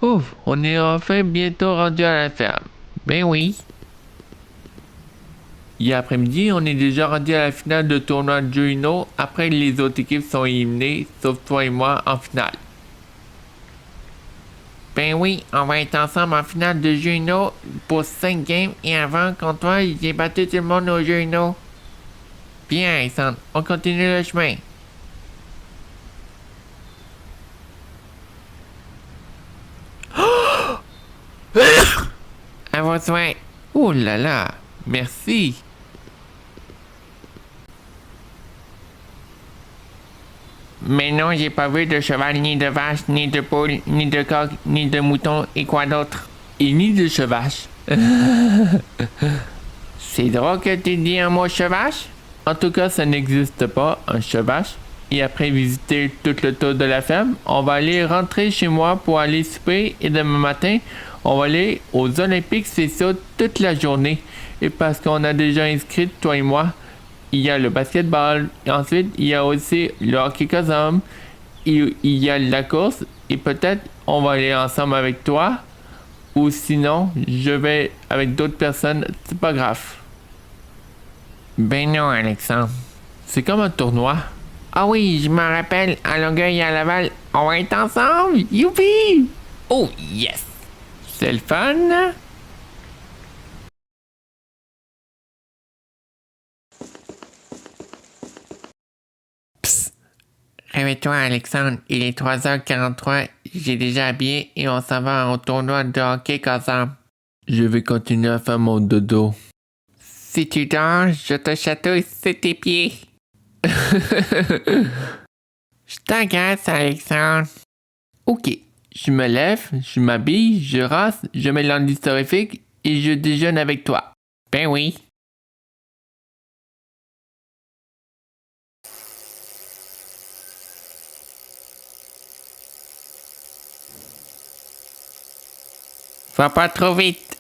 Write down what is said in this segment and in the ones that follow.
Ouf, on est enfin bientôt rendu à la ferme. Ben oui. Hier après-midi, on est déjà rendu à la finale de tournoi de jeux Uno. Après, les autres équipes sont éliminées, sauf toi et moi en finale. Ben oui, on va être ensemble en finale de jeux Uno pour 5 games et avant, contre toi, j'ai battu tout le monde au jeux Uno. Bien, Alexandre, on continue le chemin. À vos soins. Oh là là, merci. Mais non, j'ai pas vu de cheval, ni de vache, ni de poule, ni de coq, ni de mouton, et quoi d'autre? Et ni de chevache. C'est drôle que tu dis un mot chevache? En tout cas, ça n'existe pas, un chevache. Et après visiter tout le tour de la ferme, on va aller rentrer chez moi pour aller souper et demain matin, on va aller aux Olympiques spéciaux toute la journée. Et parce qu'on a déjà inscrit, toi et moi, il y a le basketball, et ensuite il y a aussi le hockey cosum, il y a la course, et peut-être on va aller ensemble avec toi, ou sinon je vais avec d'autres personnes, c'est pas grave. Ben non, Alexandre. C'est comme un tournoi. Ah oui, je m'en rappelle, à Longueuil et à Laval, on va être ensemble, youpi! Oh yes! C'est le fun, hein? Réveille-toi, Alexandre, il est 3h43, j'ai déjà habillé et on s'en va au tournoi de hockey ensemble. Je vais continuer à faire mon dodo. Si tu dors, je te chatouille sur tes pieds. Je t'agace, Alexandre. Ok, je me lève, je m'habille, je rase, je mets l'andy storifique et je déjeune avec toi. Ben oui. Va pas trop vite.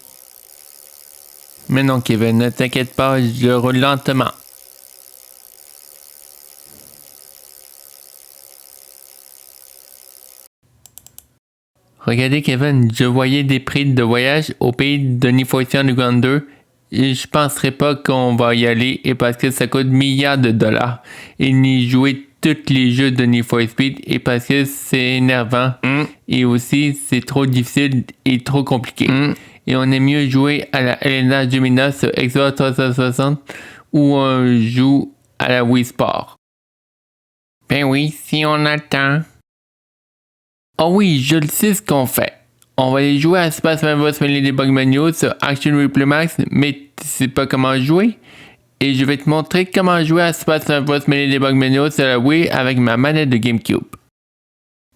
Mais non, Kevin, ne t'inquiète pas, je roule lentement. Regardez, Kevin, je voyais des prix de voyage au pays de Nifoisian Uganda et je penserais pas qu'on va y aller et parce que ça coûte milliards de dollars et n'y jouer tous les jeux de Need for Speed et parce que c'est énervant et aussi c'est trop difficile et trop compliqué. Et on aime mieux jouer à la Elena Gemina sur Xbox 360 ou on joue à la Wii Sport. Ben oui, si on a le temps. Oh oui, je le sais ce qu'on fait. On va aller jouer à Space Marvel Melee Debug Menu sur Action Replay Max, mais tu sais pas comment jouer? Et je vais te montrer comment jouer à Space Marvel Melee Debug Menu sur la Wii avec ma manette de GameCube.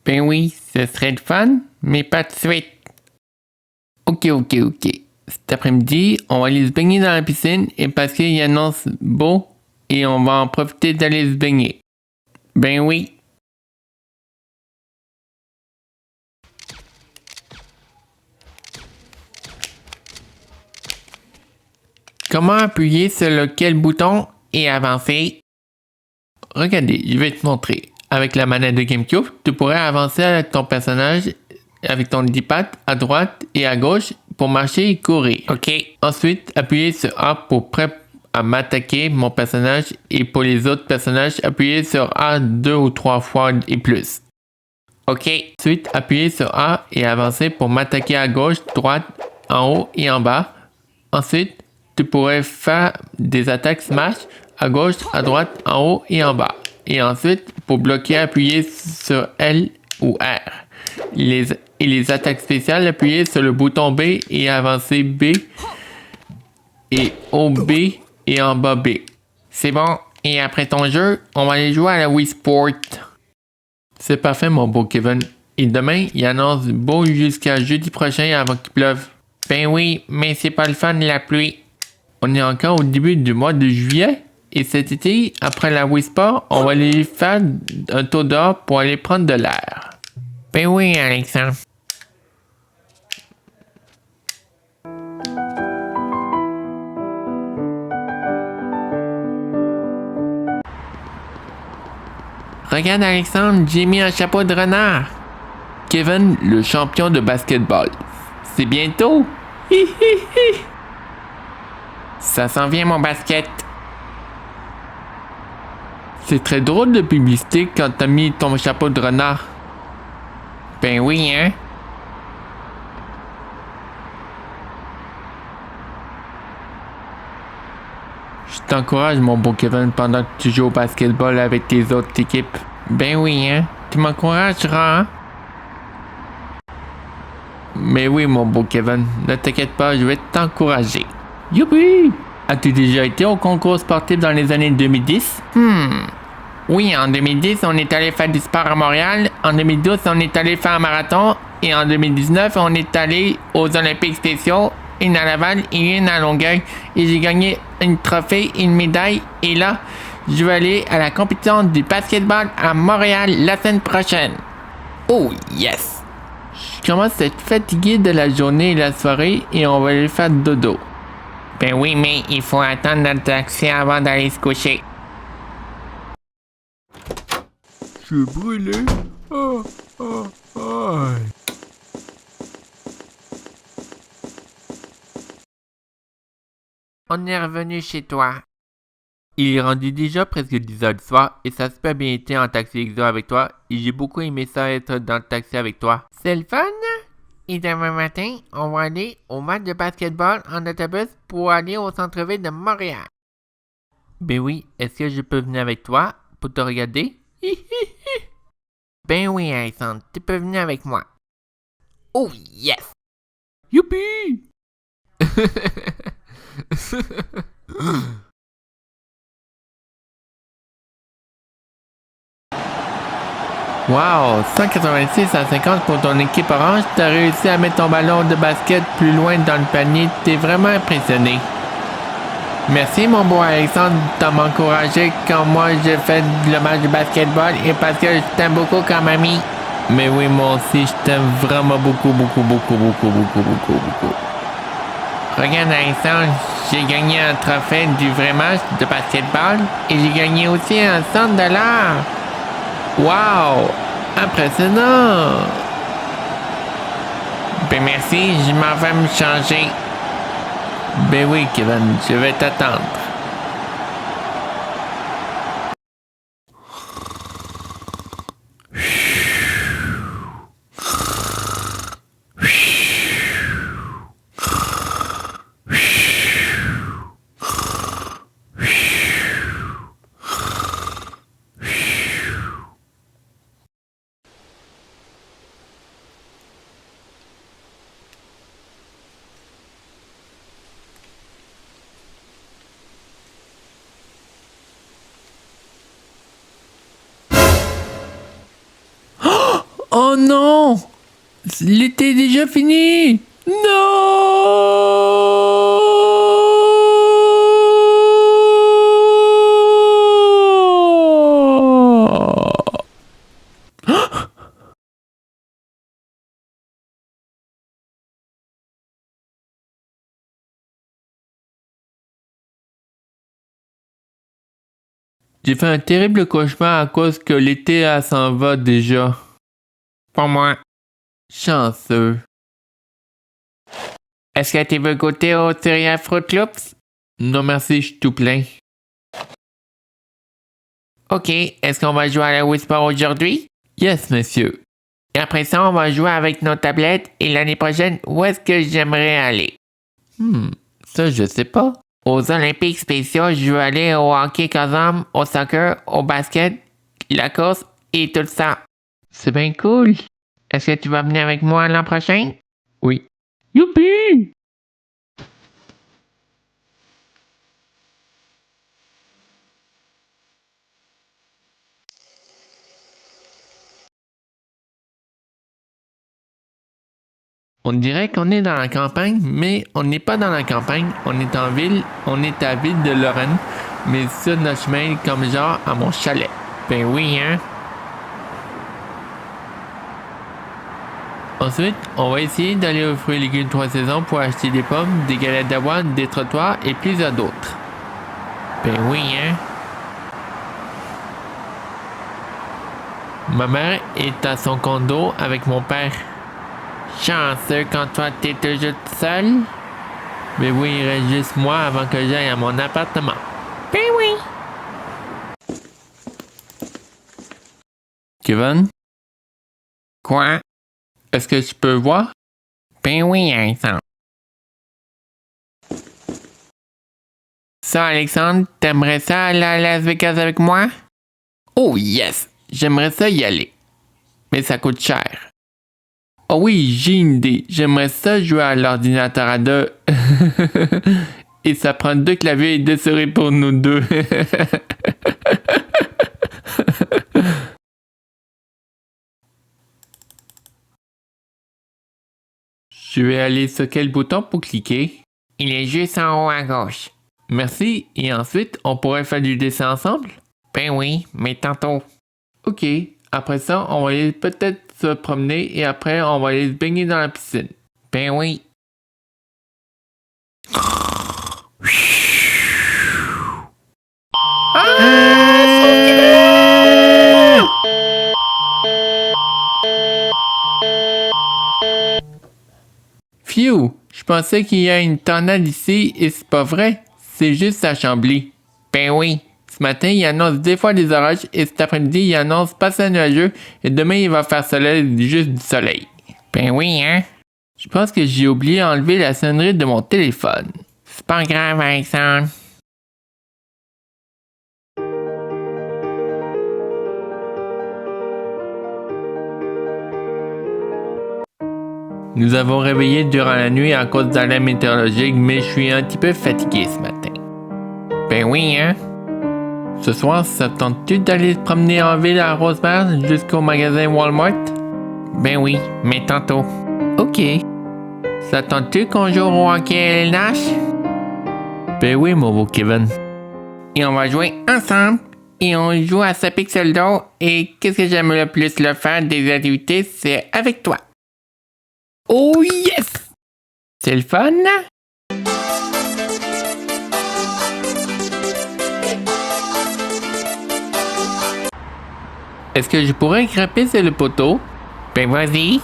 Ben oui, ce serait le fun, mais pas de suite. Ok. Cet après-midi, on va aller se baigner dans la piscine et parce qu'il annonce beau et on va en profiter d'aller se baigner. Ben oui. Comment appuyer sur lequel bouton et avancer? Regardez, je vais te montrer. Avec la manette de GameCube, tu pourrais avancer avec ton personnage avec ton D-pad à droite et à gauche pour marcher et courir. Ok. Ensuite, appuyez sur A pour prêt à m'attaquer mon personnage et pour les autres personnages, appuyez sur A 2 ou 3 fois et plus. Ok. Ensuite, appuyez sur A et avancez pour m'attaquer à gauche, droite, en haut et en bas. Ensuite, tu pourrais faire des attaques smash à gauche, à droite, en haut et en bas. Et ensuite, pour bloquer, appuyez sur L ou R. Les attaques spéciales, appuyez sur le bouton B et avancez B et haut B et en bas B. C'est bon. Et après ton jeu, on va aller jouer à la Wii Sport. C'est parfait, mon beau Kevin. Et demain, il annonce beau jusqu'à jeudi prochain avant qu'il pleuve. Ben oui, mais c'est pas le fun de la pluie. On est encore au début du mois de juillet. Et cet été, après la Wii Sport, on va aller faire un tour dehors pour aller prendre de l'air. Ben oui, Alexandre. Regarde, Alexandre, j'ai mis un chapeau de renard. Kevin, le champion de basketball. C'est bientôt. Hi, hi, hi. Ça s'en vient mon basket. C'est très drôle de publicité quand t'as mis ton chapeau de renard. Ben oui, hein? Je t'encourage, mon beau Kevin, pendant que tu joues au basketball avec tes autres équipes. Ben oui, hein? Tu m'encourageras, hein? Mais oui, mon beau Kevin, ne t'inquiète pas, je vais t'encourager. Youpi! As-tu déjà été au concours sportif dans les années 2010? Oui, en 2010, on est allé faire du sport à Montréal. En 2012, on est allé faire un marathon. Et en 2019, on est allé aux Olympiques spéciaux. Une à Laval et une à Longueuil. Et j'ai gagné une trophée, une médaille. Et là, je vais aller à la compétition du basketball à Montréal la semaine prochaine. Oh yes! Je commence à être fatigué de la journée et la soirée et on va aller faire dodo. Ben oui, mais il faut attendre notre taxi avant d'aller se coucher. Je suis brûlé. On est revenu chez toi. Il est rendu déjà presque 10 heures du soir et ça a super bien été en taxi exo avec toi et j'ai beaucoup aimé ça être dans le taxi avec toi. C'est le fun? Et demain matin, on va aller au match de basketball en autobus pour aller au centre-ville de Montréal. Ben oui, est-ce que je peux venir avec toi pour te regarder? Ben oui, Alexandre, tu peux venir avec moi. Oh yes! Youpi! Wow! 186 à 50 pour ton équipe orange. T'as réussi à mettre ton ballon de basket plus loin dans le panier. T'es vraiment impressionné. Merci mon beau Alexandre de m'encourager quand moi j'ai fait le match de basketball et parce que je t'aime beaucoup comme ami. Mais oui, moi aussi, je t'aime vraiment beaucoup. Regarde Alexandre, j'ai gagné un trophée du vrai match de basketball et j'ai gagné aussi un $100. Wow! Impressionnant! Ben merci, je m'en vais me changer. Ben oui, Kevin, je vais t'attendre. Oh non! L'été est déjà fini! Non! J'ai fait un terrible cauchemar à cause que l'été s'en va déjà. Pour moi. Chanceux. Est-ce que tu veux goûter au céréales Fruit Loops? Non merci, je suis tout plein. Ok, est-ce qu'on va jouer à la Wii Sport aujourd'hui? Yes, monsieur. Et après ça, on va jouer avec nos tablettes et l'année prochaine, où est-ce que j'aimerais aller? Ça je sais pas. Aux Olympiques spéciaux, je veux aller au hockey kazam, au soccer, au basket, la course et tout ça. C'est bien cool. Est-ce que tu vas venir avec moi l'an prochain? Oui. Youpi! On dirait qu'on est dans la campagne, mais on n'est pas dans la campagne. On est en ville, on est à Ville de Lorraine, mais sur notre chemin comme genre à mon chalet. Ben oui, hein? Ensuite, on va essayer d'aller au fruits et légumes 3 saisons pour acheter des pommes, des galettes d'avoine, des trottoirs et plusieurs d'autres. Ben oui, hein? Ma mère est à son condo avec mon père. Chanceux quand toi t'es toujours seul. Mais oui, il reste juste moi avant que j'aille à mon appartement. Ben oui. Kevin? Quoi? Est-ce que je peux voir? Ben oui, Alexandre. Ça, Alexandre, t'aimerais ça aller à Las Vegas avec moi? Oh yes! J'aimerais ça y aller. Mais ça coûte cher. Oh oui, j'ai une idée. J'aimerais ça jouer à l'ordinateur à deux. Et ça prend 2 claviers et 2 souris pour nous deux. Je vais aller sur quel bouton pour cliquer? Il est juste en haut à gauche. Merci, et ensuite, on pourrait faire du dessin ensemble? Ben oui, mais tantôt. Ok, après ça, on va aller peut-être se promener et après, on va aller se baigner dans la piscine. Ben oui. Phew, je pensais qu'il y a une tornade ici et c'est pas vrai. C'est juste à Chambly. Ben oui. Ce matin, il annonce des fois des orages et cet après-midi, il annonce passé nuageux et demain, il va faire soleil, juste du soleil. Ben oui, hein? Je pense que j'ai oublié d'enlever la sonnerie de mon téléphone. C'est pas grave, Alexandre. Nous avons réveillé durant la nuit à cause d'alarme météorologique, mais je suis un petit peu fatigué ce matin. Ben oui, hein? Ce soir, ça te tente-tu d'aller te promener en ville à Rosemère jusqu'au magasin Walmart? Ben oui, mais tantôt. Ok. Ça te tente-tu qu'on joue au hockey à LNH? Ben oui, mon beau Kevin. Et on va jouer ensemble. Et on joue à ce pixel d'eau. Et qu'est-ce que j'aime le plus le faire des activités, c'est avec toi. Oh yes! C'est le fun, là? Est-ce que je pourrais grimper sur le poteau? Ben vas-y.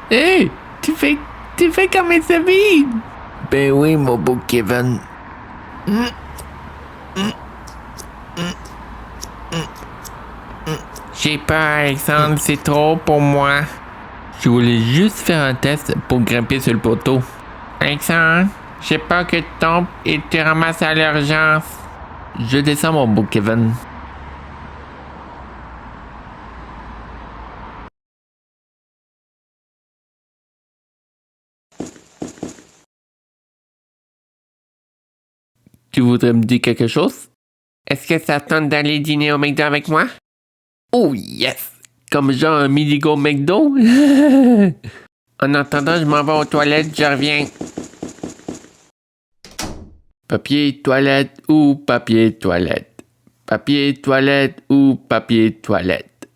Hé! Tu fais comme ça vide! Ben oui, mon beau Kevin. J'ai peur, Alexandre, c'est trop pour moi. Je voulais juste faire un test pour grimper sur le poteau. Alexandre, j'ai peur que tu tombes et tu ramasses à l'urgence. Je descends, mon beau Kevin. Tu voudrais me dire quelque chose? Est-ce que ça tente d'aller dîner au McDo avec moi? Oh yes! Comme genre un mini-go McDo? En attendant, je m'en vais aux toilettes, je reviens. Papier toilette ou papier toilette? Papier toilette ou papier toilette?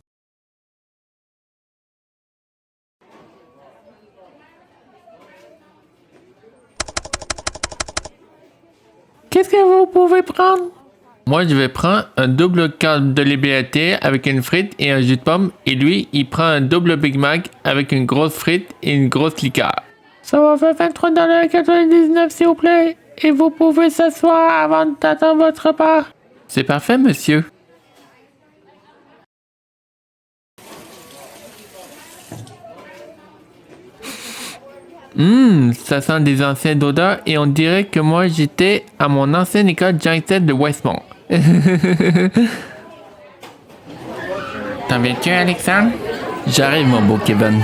Qu'est-ce que vous pouvez prendre? Moi, je vais prendre un double carte de liberté avec une frite et un jus de pomme. Et lui, il prend un double Big Mac avec une grosse frite et une grosse liqueur. Ça va faire 23,99$ s'il vous plaît. Et vous pouvez s'asseoir avant d'attendre votre repas. C'est parfait, monsieur. Ça sent des anciennes odeurs et on dirait que moi j'étais à mon ancienne école Jackson de Westmont. T'en viens-tu, Alexandre? J'arrive, mon beau Kevin.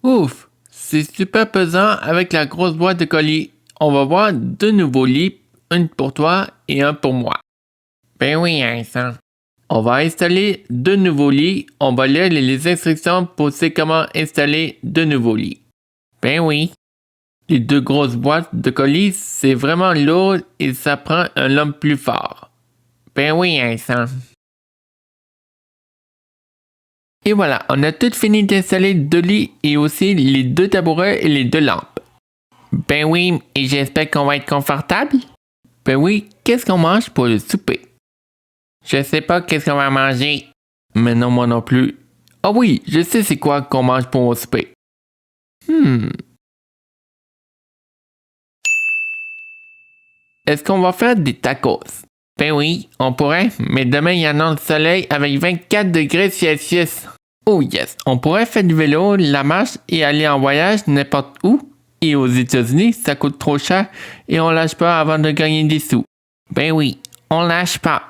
Ouf, c'est super pesant avec la grosse boîte de colis. On va voir 2 nouveaux lits, un pour toi et un pour moi. Ben oui, Alexandre. On va installer 2 nouveaux lits. On va lire les instructions pour savoir comment installer 2 nouveaux lits. Ben oui. Les 2 grosses boîtes de colis, c'est vraiment lourd et ça prend un homme plus fort. Ben oui, Alexandre. Et voilà, on a tout fini d'installer 2 lits et aussi les 2 tabourets et les 2 lampes. Ben oui, et j'espère qu'on va être confortable. Ben oui, qu'est-ce qu'on mange pour le souper? Je sais pas qu'est-ce qu'on va manger. Mais non, moi non plus. Ah oui, je sais c'est quoi qu'on mange pour le souper. Est-ce qu'on va faire des tacos? Ben oui, on pourrait, mais demain il y en a le soleil avec 24 degrés Celsius. Oh yes, on pourrait faire du vélo, la marche et aller en voyage n'importe où. Et aux États-Unis, ça coûte trop cher et on lâche pas avant de gagner des sous. Ben oui, on lâche pas.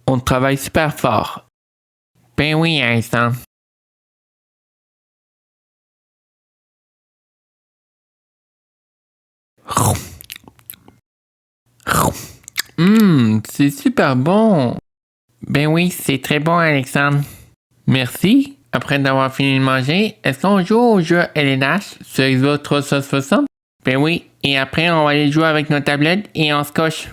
On travaille super fort. Ben oui, Einstein. C'est super bon. Ben oui, c'est très bon, Alexandre. Merci. Après d'avoir fini de manger, est-ce qu'on joue au jeu LNH sur Xbox 360? Ben oui, et après on va aller jouer avec nos tablettes et on se coche.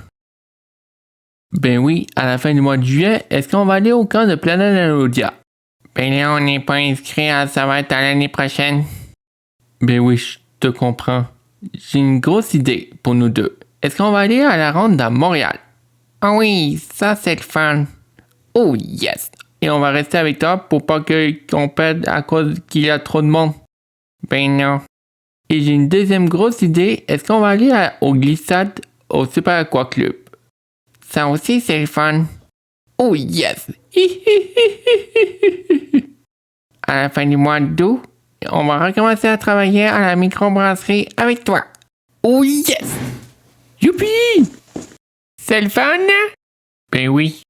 Ben oui, à la fin du mois de juillet, est-ce qu'on va aller au camp de Planète Alodia? Ben là, on n'est pas inscrit, ça va être à l'année prochaine. Ben oui, je te comprends. J'ai une grosse idée pour nous deux. Est-ce qu'on va aller à la ronde à Montréal? Ah oui, ça c'est le fun. Oh yes! Et on va rester avec toi pour pas qu'on perde à cause qu'il y a trop de monde. Ben non. Et j'ai une deuxième grosse idée. Est-ce qu'on va aller au glissade au Super Aqua Club? Ça aussi c'est le fun. Oh yes! À la fin du mois d'août, on va recommencer à travailler à la microbrasserie avec toi. Oh yes! Youpi! C'est le fun? Ben oui.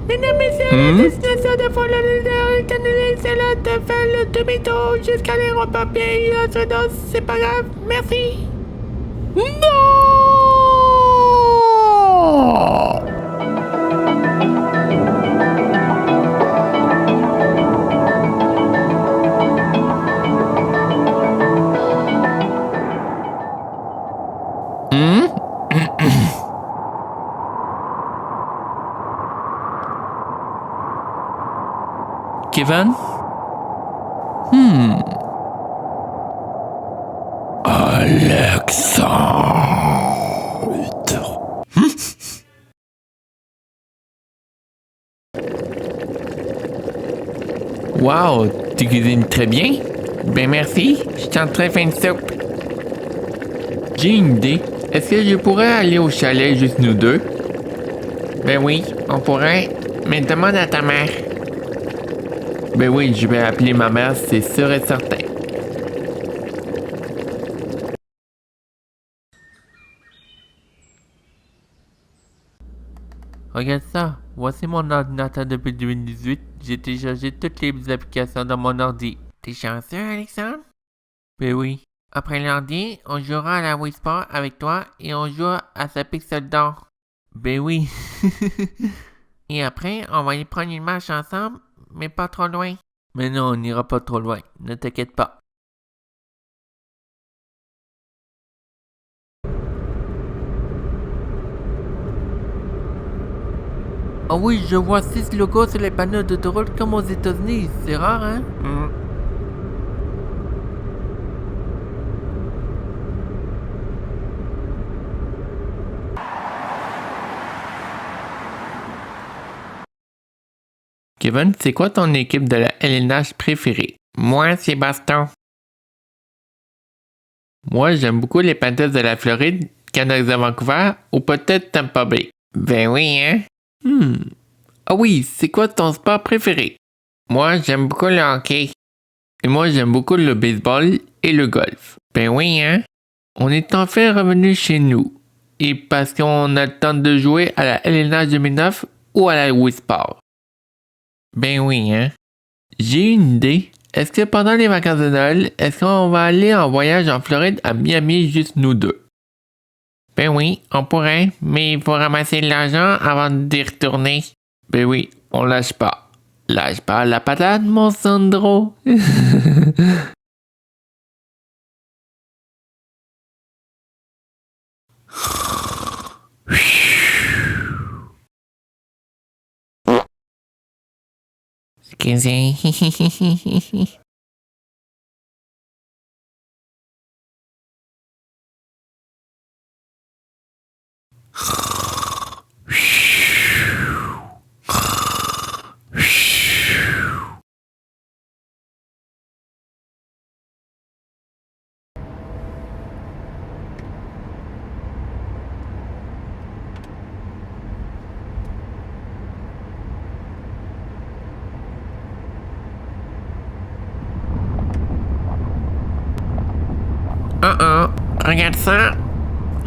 Mesdames, messieurs, la destination de Fort-Lauderdale est annulée. C'est là de faire le demi-tour jusqu'à l'aéroport. Bien, c'est pas grave. Merci. Non! Kevin? Alexandre. Wow, tu cuisines très bien. Ben merci, je t'en très fin de soupe. J'ai une idée. Est-ce que je pourrais aller au chalet juste nous deux? Ben oui, on pourrait, mais demande à ta mère. Ben oui, je vais appeler ma mère, c'est sûr et certain. Regarde ça, voici mon ordinateur depuis 2018. J'ai téléchargé toutes les applications dans mon ordi. T'es chanceux, Alexandre? Ben oui. Après l'ordi, on jouera à la Wii Sport avec toi et on joue à sa Pixel d'or. Ben oui. Et après, on va aller prendre une marche ensemble, mais pas trop loin. Mais non, on n'ira pas trop loin, ne t'inquiète pas. Ah oui, je vois 6 logos sur les panneaux d'autoroute comme aux États-Unis, c'est rare, hein? Kevin, c'est quoi ton équipe de la LNH préférée? Moi, c'est Boston. Moi, j'aime beaucoup les Panthers de la Floride, Canucks de Vancouver ou peut-être Tampa Bay. Ben oui, hein? Ah oui, c'est quoi ton sport préféré? Moi, j'aime beaucoup le hockey. Et moi, j'aime beaucoup le baseball et le golf. Ben oui, hein? On est enfin revenu chez nous. Et parce qu'on a le temps de jouer à la LNH 2009 ou à la Wii Sport. Ben oui, hein? J'ai une idée. Est-ce que pendant les vacances de Noël, est-ce qu'on va aller en voyage en Floride à Miami juste nous deux? Ben oui, on pourrait, mais il faut ramasser de l'argent avant d'y retourner. Ben oui, on lâche pas. Lâche pas la patate, mon Sandro. Excusez. Regarde ça.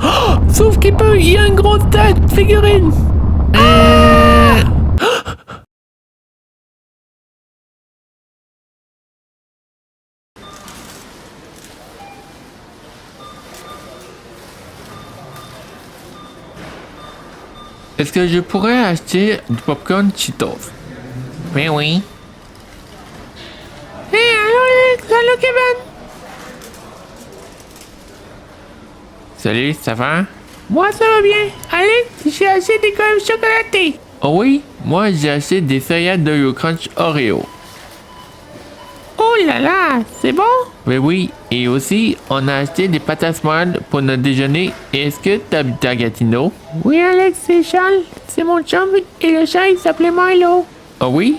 Oh, sauf qu'il peut, il y a une grosse tête, figurine. Est-ce que je pourrais acheter du popcorn Cheetos? Ben oui. Hey, allô Alex, allô Kevin. Salut, ça va? Moi, ça va bien. Alex, j'ai acheté des crèmes chocolatées. Oh oui? Moi, j'ai acheté des céréales de Crunch Oreo. Oh là là, c'est bon? Ben oui, et aussi, on a acheté des patates moelles pour notre déjeuner. Est-ce que t'habites à Gatineau? Oui, Alex, c'est Charles. C'est mon chum et le chat, il s'appelait Milo. Oh oui?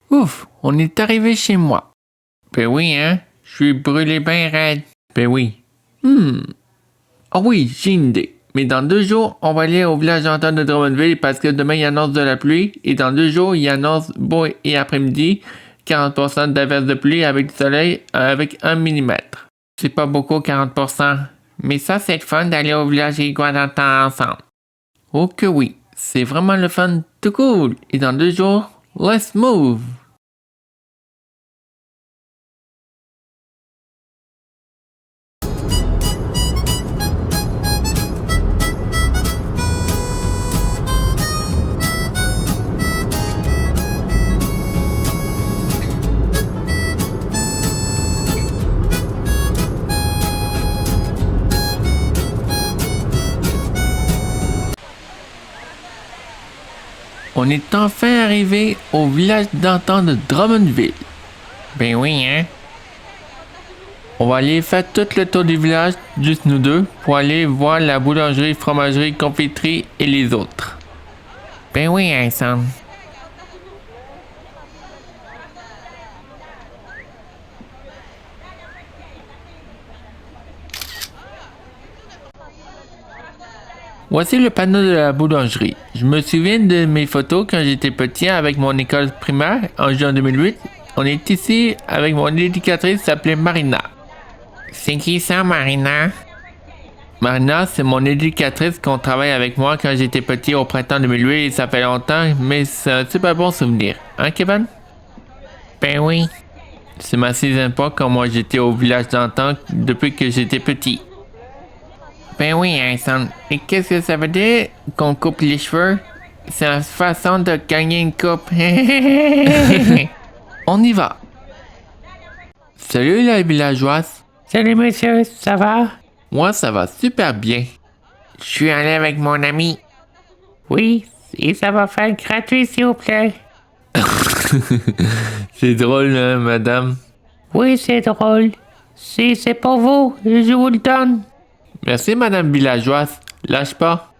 Ouf, on est arrivé chez moi. Ben oui, hein? Je suis brûlé bien raide. Ben oui. Ah oui, j'ai une idée. Mais dans 2 jours, on va aller au village d'antan de Drummondville parce que demain, il annonce de la pluie. Et dans 2 jours, il annonce beau et après-midi, 40% d'averse de pluie avec du soleil avec 1 mm. C'est pas beaucoup, 40%. Mais ça, c'est le fun d'aller au village d'antan ensemble. Oh que oui, c'est vraiment le fun tout cool. Et dans 2 jours, let's move! On est enfin arrivé au village d'antan de Drummondville. Ben oui, hein? On va aller faire tout le tour du village, juste nous deux, pour aller voir la boulangerie, fromagerie, confiterie et les autres. Ben oui, hein, Sam. Voici le panneau de la boulangerie. Je me souviens de mes photos quand j'étais petit avec mon école primaire en juin 2008. On est ici avec mon éducatrice qui s'appelait Marina. C'est qui ça, Marina? Marina, c'est mon éducatrice qu'on travaille avec moi quand j'étais petit au printemps 2008 et ça fait longtemps, mais c'est un super bon souvenir. Hein, Kevin? Ben oui. C'est ma 6e fois quand moi j'étais au village d'antan depuis que j'étais petit. Ben oui, Alexandre. Et qu'est-ce que ça veut dire qu'on coupe les cheveux? C'est une façon de gagner une coupe. On y va. Salut la villageoise. Salut monsieur, ça va? Moi ça va super bien. Je suis allé avec mon ami. Oui, et ça va faire gratuit s'il vous plaît. C'est drôle, hein, madame? Oui, c'est drôle. Si c'est pour vous, je vous le donne. Merci, madame villageoise. Lâche pas.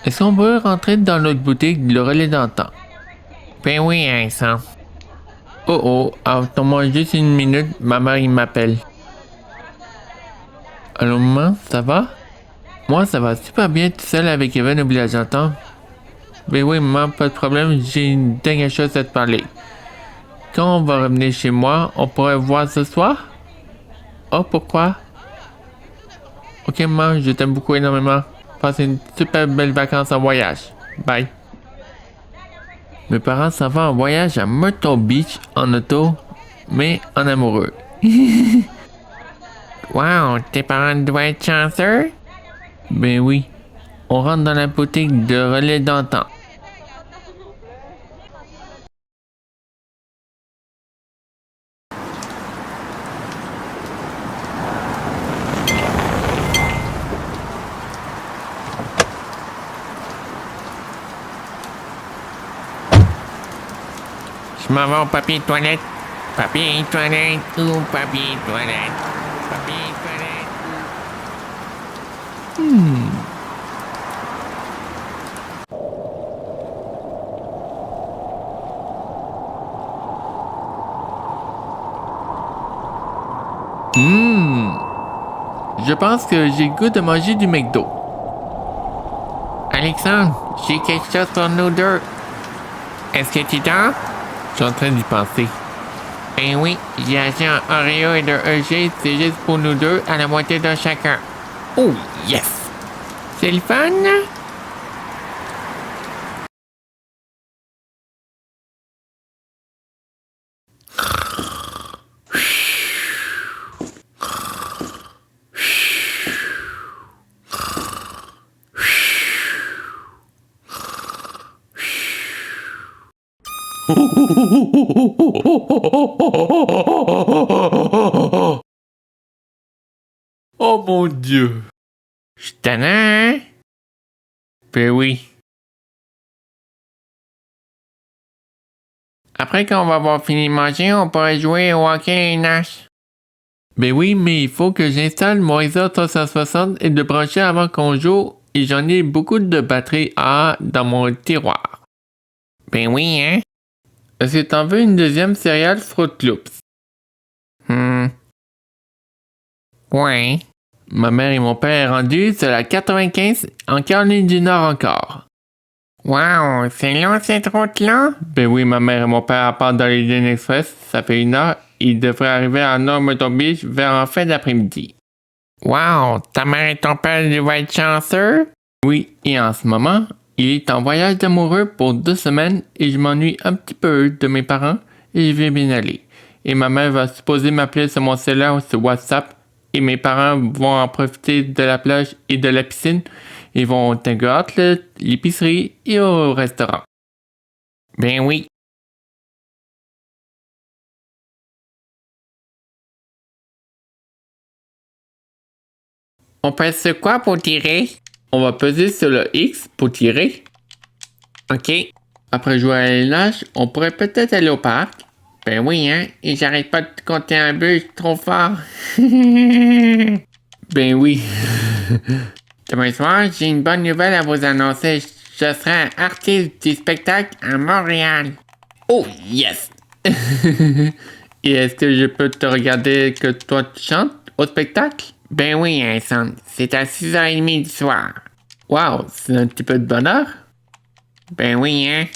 Est-ce qu'on peut rentrer dans notre boutique Le Relais d'antan? Ben oui, Vincent. Oh oh, attends-moi juste une minute, ma mère il m'appelle. Allô maman, ça va? Moi ça va super bien tout seul avec Evan au village d'antan. Ben oui maman, pas de problème, j'ai une dernière chose à te parler. Quand on va revenir chez moi, on pourrait voir ce soir? Oh pourquoi? Ok maman, je t'aime beaucoup énormément. Passe une super belle vacances en voyage. Bye. Mes parents s'en vont en voyage à Myrtle Beach en auto, mais en amoureux. Wow, tes parents doivent être chanceux? Ben oui. On rentre dans la boutique de relais d'antan. Je m'en vais au papier toilette. Papier toilette ou papier toilette. Papier toilette ou... Je pense que j'ai le goût de manger du McDo. Alexandre, j'ai quelque chose pour nous deux. Est-ce que tu dors? Je suis en train d'y penser. Ben oui, j'ai acheté un Oreo et de Hershey, c'est juste pour nous deux, à la moitié de chacun. Oh, yes! C'est le fun? Oh mon Dieu! Je suis tannant, hein? Ben oui. Après qu'on va avoir fini de manger, on pourrait jouer au hockey et Nash. Ben oui, mais il faut que j'installe mon Razer 360 et de brancher avant qu'on joue, et j'en ai beaucoup de batterie A dans mon tiroir. Ben oui, hein? Est-ce que t'en veux une deuxième céréale Fruit Loops? Ouais. Ma mère et mon père est rendu sur la 95 en Caroline du Nord encore. Wow, c'est long cette route-là? Ben oui, ma mère et mon père partent dans les lignes express, ça fait 1 heure, ils devraient arriver à Nord-Metombich vers en fin d'après-midi. Wow, ta mère et ton père devaient être chanceux? Oui, et en ce moment, il est en voyage d'amoureux pour 2 semaines et je m'ennuie un petit peu de mes parents et je vais bien aller. Et ma mère va supposer m'appeler sur mon cellulaire ou sur WhatsApp et mes parents vont en profiter de la plage et de la piscine. Ils vont à l'épicerie et au restaurant. Ben oui. On pèse sur quoi pour tirer? On va peser sur le X pour tirer. OK. Après jouer à l'élage, on pourrait peut-être aller au parc. Ben oui, hein? Et j'arrête pas de compter un but trop fort. Ben oui. Demain soir, j'ai une bonne nouvelle à vous annoncer. Je serai artiste du spectacle à Montréal. Oh, yes! Et est-ce que je peux te regarder que toi tu chantes au spectacle? Ben oui, Alexandre. C'est à 6h30 du soir. Wow, c'est un petit peu de bonheur? Ben oui, hein?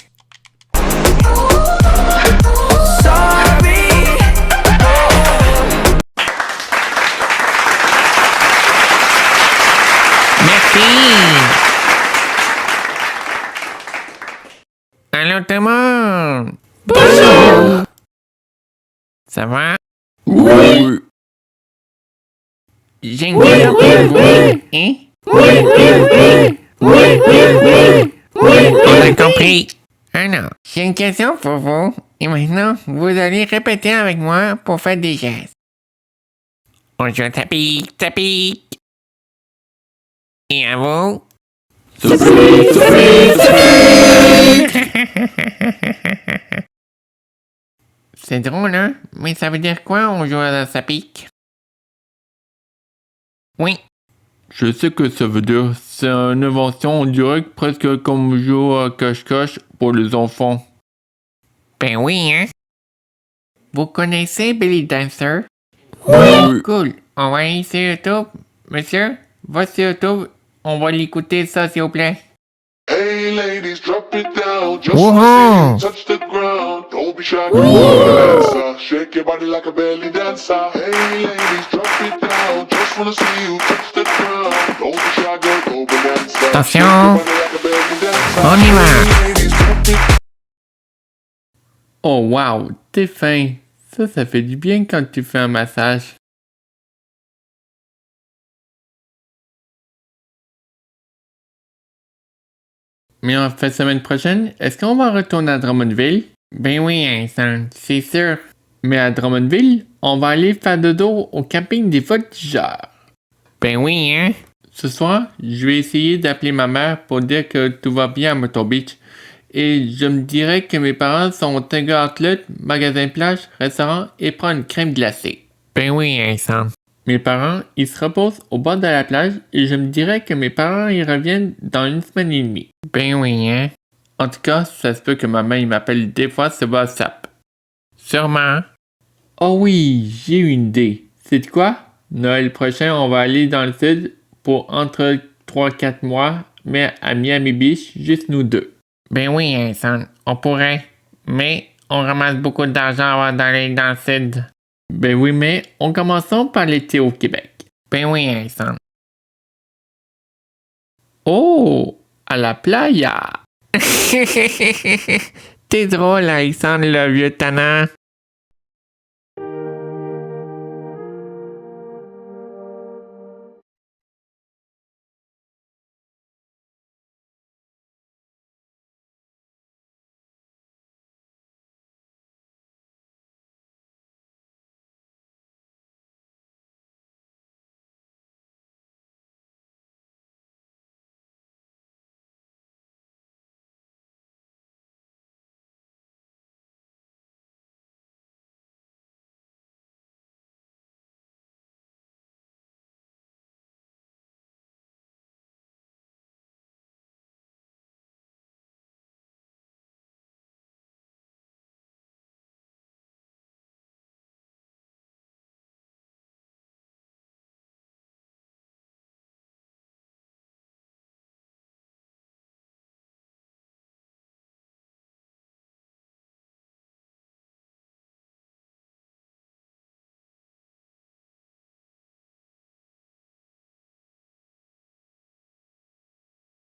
Merci! Allô tout le monde! Bonjour! Ça va? Oui! J'ai une question pour vous. Hein? On a compris. Alors, j'ai une question pour vous. Et maintenant, vous allez répéter avec moi pour faire des gestes. On joue à tapis. Et à vous? C'est drôle, hein? Mais ça veut dire quoi, on joue à ça pique? Oui. Je sais que ça veut dire. C'est une invention, on dirait presque comme jouer à cache-cache pour les enfants. Ben oui, hein? Vous connaissez Billy Dancer? Oui. Cool. On va aller sur YouTube. Monsieur, va sur YouTube. On va l'écouter ça, s'il vous plaît. Hey ladies, drop it down. Just wanna see you touch the ground. Don't be shy, dancer. Shake your body like a belly dancer. Hey ladies, drop it down. Just wanna see you touch the ground. Don't be shy, girl, go bonanza. Attention. Shake your body like a belly dancer. On y va. Hey ladies, drop it. Oh wow, t'es fin. Ça fait du bien quand tu fais un massage. Mais en fait, semaine prochaine, est-ce qu'on va retourner à Drummondville? Ben oui, Vincent, c'est sûr. Mais à Drummondville, on va aller faire dodo au camping des voltigeurs. Ben oui, hein? Ce soir, je vais essayer d'appeler ma mère pour dire que tout va bien à Myrtle Beach. Et je me dirais que mes parents sont au Tiger Outlet, magasin plage, restaurant et prennent une crème glacée. Ben oui, Vincent. Mes parents, ils se reposent au bord de la plage et je me dirais que mes parents, ils reviennent dans une semaine et demie. Ben oui, hein? En tout cas, ça se peut que ma mère m'appelle des fois sur WhatsApp. Sûrement. Oh oui, j'ai une idée. C'est quoi? Noël prochain, on va aller dans le sud pour entre 3-4 mois, mais à Miami Beach, juste nous deux. Ben oui, Vincent, on pourrait. Mais on ramasse beaucoup d'argent avant d'aller dans le sud. Ben oui, mais on commençons par l'été au Québec. Ben oui, Vincent. Oh, à la playa. T'es drôle, Alexandre, le vieux tannant.